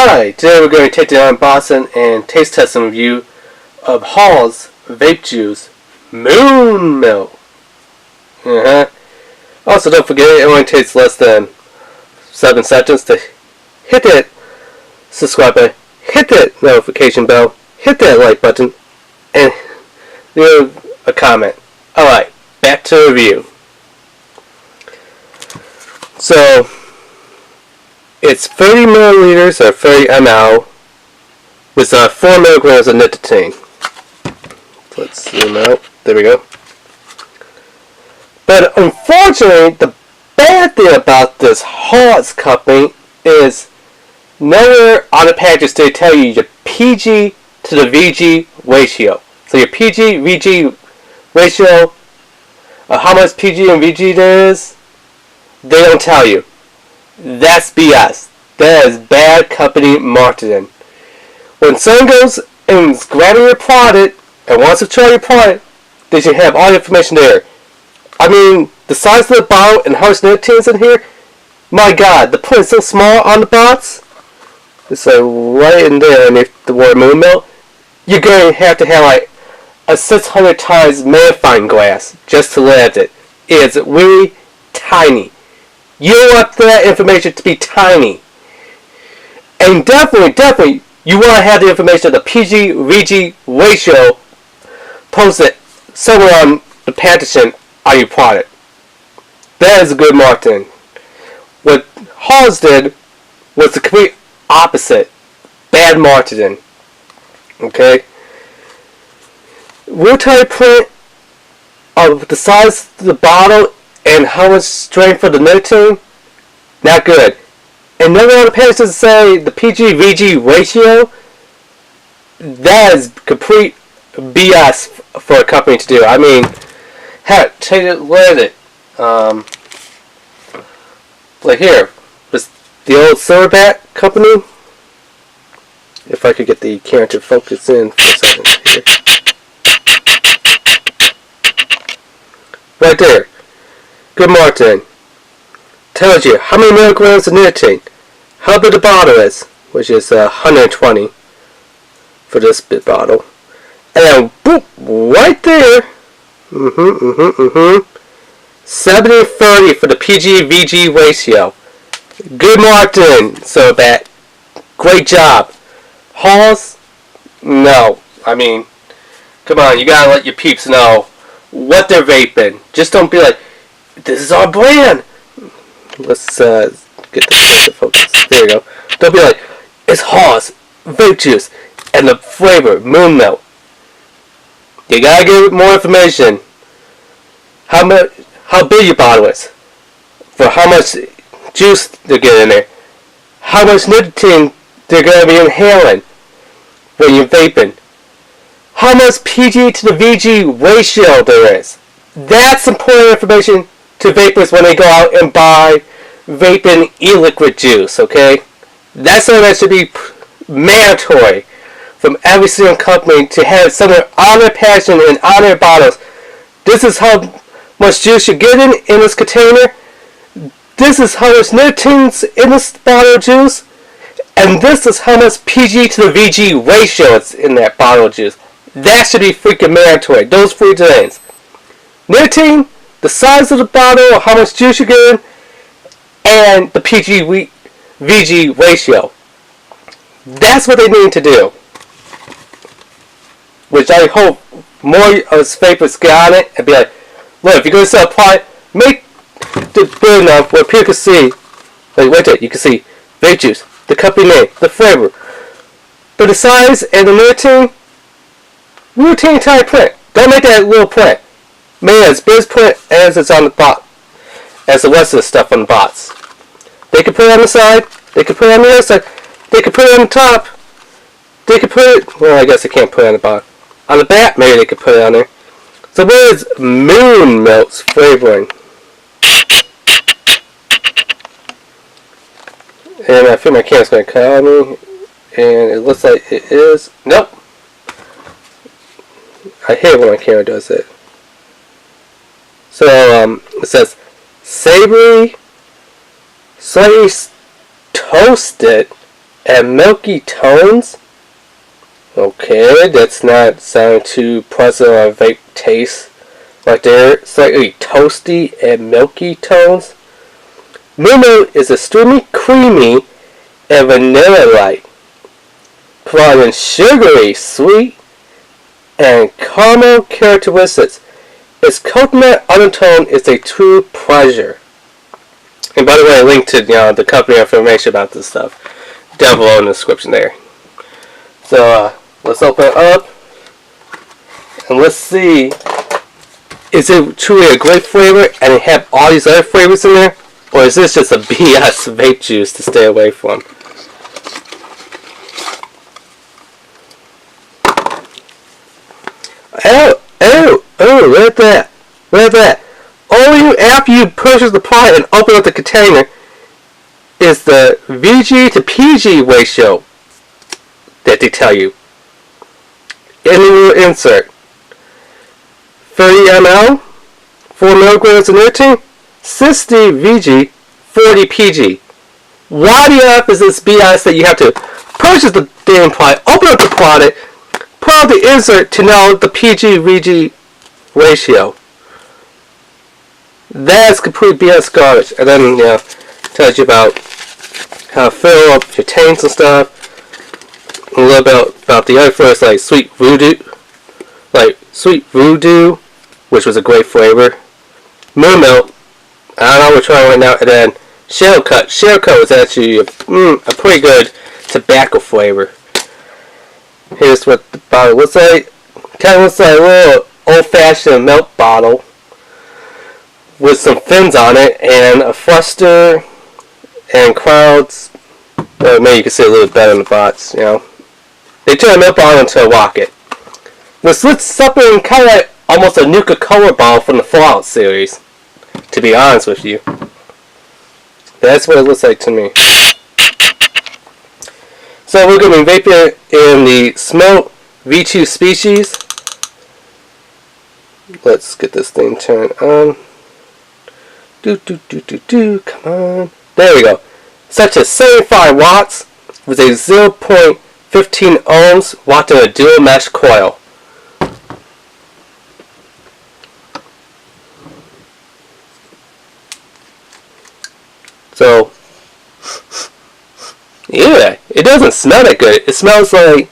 Hi, today we're going to take the unboxing and taste testing review of HAUS vape juice Moon Milk. Also, don't forget, it only takes less than 7 seconds to hit that subscribe button, hit that notification bell, hit that like button, and leave a comment. Alright, back to the review. So, it's 30 milliliters or 30 ml with 4 milligrams of nicotine. Let's zoom out. There we go. But unfortunately, the bad thing about this HAUS company is nowhere on the package they tell you your PG to the VG ratio. So your PG-VG ratio, how much PG and VG there is, they don't tell you. That's BS. That is bad company marketing. When someone goes and is grabbing your product and wants to try your product, they should have all the information there. I mean, the size of the bottle and how much nicotine is in here, my god, the print is so small on the box. It's like right in there underneath the word Moon Milk. You're going to have like a 600 times magnifying glass just to look at it. It's really tiny. You don't want that information to be tiny. And definitely, you want to have the information of the PG-VG ratio posted somewhere on the packaging on your product. That is good marketing. What HAUS did was the complete opposite. Bad marketing. Okay? Real tiny print of the size of the bottle and how much strength for the nicotine, not good. And nowhere on the page does it say the PG-VG ratio. That is complete BS for a company to do. I mean, heck, take a look at it. Like here, this the old Silverback company. If I could get the camera to focus in for a second here. Right there. Good marketing. Tells you how many milligrams of nicotine, how big the bottle is, which is 120 for this big bottle, and boop, right there, 70-30 for the PG-VG ratio. Good marketing, so that great job. HAUS, no, I mean, come on, you gotta let your peeps know what they're vaping. Just don't be like, this is our brand. Let's get this to focus. There we go. Don't be like, it's HAUS vape juice and the flavor Moon Milk. You gotta give more information. How big your bottle is, for how much juice they're getting in there, how much nicotine they're gonna be inhaling when you're vaping, how much PG to the VG ratio there is. That's important information to vapors when they go out and buy vaping e-liquid juice, okay? That's something that should be mandatory from every single company to have something on their packaging and on their bottles. This is how much juice you're getting in this container. This is how much nicotine's in this bottle of juice. And this is how much PG to the VG ratio is in that bottle of juice. That should be freaking mandatory. Those 3 things. Nicotine, the size of the bottle, how much juice you're getting, and the PG-VG ratio. That's what they need to do. Which I hope more of us vapors get on it and be like, look, if you're going to sell a product, make it big enough where people can see, like right there, you can see vape juice, the company name, the flavor. But the size and the nicotine tiny print. Don't make that little print. Make it as big as print as it's on the box, as the rest of the stuff on the box. They can put it on the side, they can put it on the other side, they can put it on the top, they can put it, well, I guess they can't put it on the bottom. On the back, maybe they could put it on there. So what is Moon Milk's flavoring? And I feel my camera's going to cut out on me, and it looks like it is. Nope. I hate when my camera does it. So, it says savory, slightly toasted and milky tones. Okay, that's not sounding too pleasant on a vape taste. Right there, slightly toasty and milky tones. Moo is extremely creamy and vanilla-like, providing sugary, sweet, and caramel characteristics. Its coconut undertone is a true pleasure. And by the way, I linked to the company information about this stuff down below in the description there. So let's open it up and let's see. Is it truly a great flavor and it have all these other flavors in there? Or is this just a BS vape juice to stay away from? Oh, look at that. Look at that. Only after you purchase the product and open up the container is the VG to PG ratio that they tell you. In the little insert. 30 ml, 4 milligrams of nicotine, 60 VG, 40 PG. Why the F is this BS that you have to purchase the damn product, open up the product, put out the insert to know the PG VG ratio? That's complete BS garbage. And then tells you about how to fill up your tanks and stuff. A little bit about the other flavors like Sweet Voodoo, which was a great flavor. MiLK, I don't know what we're trying right now. And then Shell Cut. Shell Cut was actually a pretty good tobacco flavor. Here's what the bottle looks like. Kind of looks like a little old-fashioned milk bottle with some fins on it and a thruster and crowds. Maybe you can see a little better in the box, They turn a milk bottle into a rocket. This looks something kind of like almost a Nuka-Cola bottle from the Fallout series, to be honest with you. That's what it looks like to me. So we're going to be vaping in the Smoke V2 species. Let's get this thing turned on. Come on. There we go. Such as 75 watts with a 0.15 ohms watt in a dual mesh coil. So, yeah, it doesn't smell that good. It smells like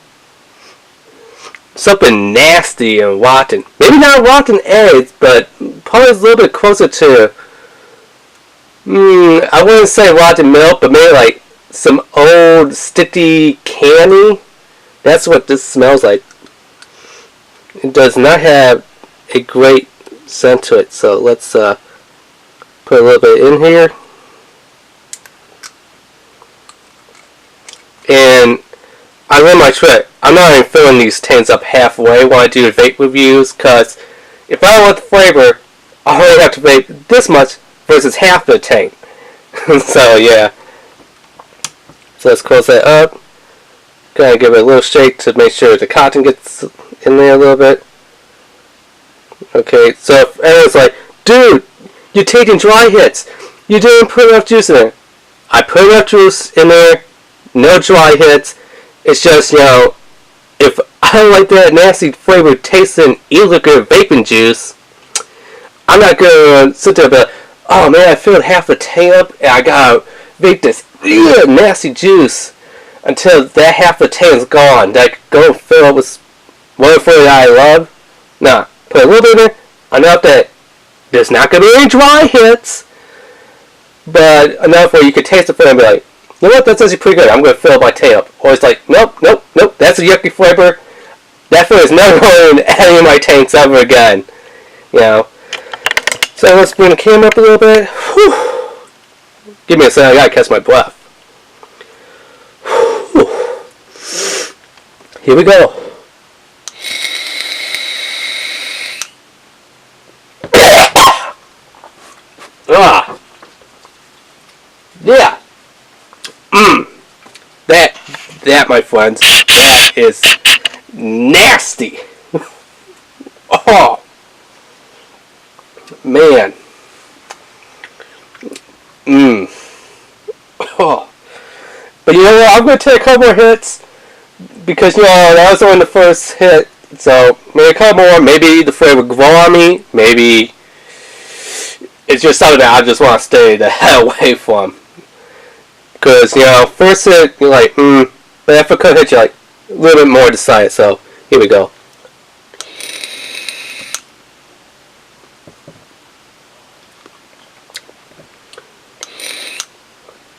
something nasty and rotten. Maybe not rotten eggs, but probably a little bit closer to, I wouldn't say rotten milk, but maybe like some old sticky candy. That's what this smells like. It does not have a great scent to it, so let's put a little bit in here. And I learned my trick. I'm not even filling these tins up halfway when I do vape reviews, because if I want the flavor, I only have to vape this much versus half the tank. So yeah. So let's close that up. Gotta give it a little shake to make sure the cotton gets in there a little bit. Okay, so if everyone's like, dude, you're taking dry hits. You didn't put enough juice in there. I put enough juice in there. No dry hits. It's just, if I don't like that nasty flavor tasting e-liquor vaping juice, I'm not gonna sit there and be like, oh man, I filled half the tank up and I gotta vape this nasty juice until that half the tank is gone. That I can go and fill up with one flavor that I love. Nah, put a little bit in there, enough that there's not gonna be any dry hits, but enough where you can taste the flavor and be like, you know what, that's actually pretty good. I'm going to fill my tank up. Or it's like, nope, that's a yucky flavor. That flavor is never going in any of my tanks ever again. So let's bring the camera up a little bit. Whew. Give me a second, I gotta catch my breath. Whew. Here we go. Yeah. That, my friends, that is nasty. Oh, man. Oh. But But you know what? I'm gonna take a couple more hits because that was only the first hit. So maybe a couple more. Maybe the flavor grow on me. Maybe it's just something that I just want to stay the hell away from. Because first hit you're like, but after a couple hits you're like a little bit more decided. So here we go.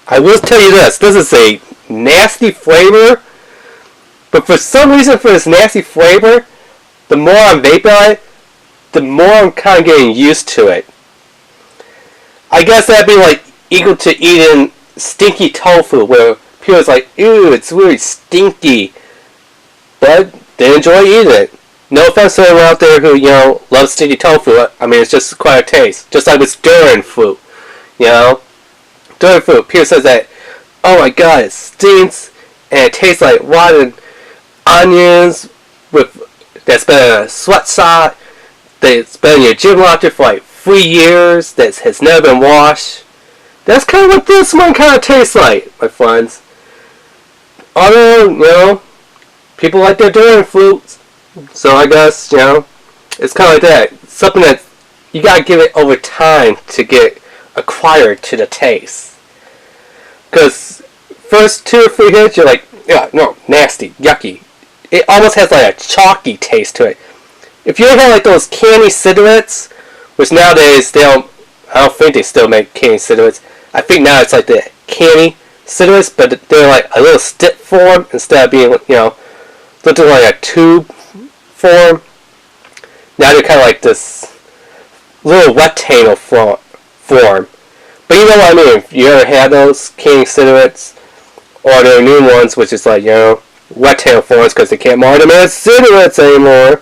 I will tell you this is a nasty flavor, but for some reason for this nasty flavor, the more I'm vaping it, the more I'm kind of getting used to it. I guess that'd be like equal to eating stinky tofu, where people's like, ew, it's really stinky, but they enjoy eating it. No offense to anyone out there who, loves stinky tofu. I mean, it's just quite a taste. Just like with durian fruit, Durian fruit, Peter says that, oh my god, it stinks, and it tastes like rotten onions that's been in a sweat sock, that's been in your gym locker for like 3 years, that has never been washed. That's kind of what this one kind of tastes like, my friends. Although, people like their durian fruits, so I guess, it's kind of like that. Something that you gotta give it over time to get acquired to the taste. Because first 2 or 3 hits, you're like, yeah, no, nasty, yucky. It almost has like a chalky taste to it. If you ever had like those candy cigarettes, which nowadays I don't think they still make candy cigarettes. I think now it's like the candy cigarettes, but they're like a little stick form instead of being, looking like a tube form. Now they're kind of like this little rectangle form. But you know what I mean. If you ever had those candy cigarettes, or their new ones, which is like, rectangle forms because they can't market them as cigarettes anymore.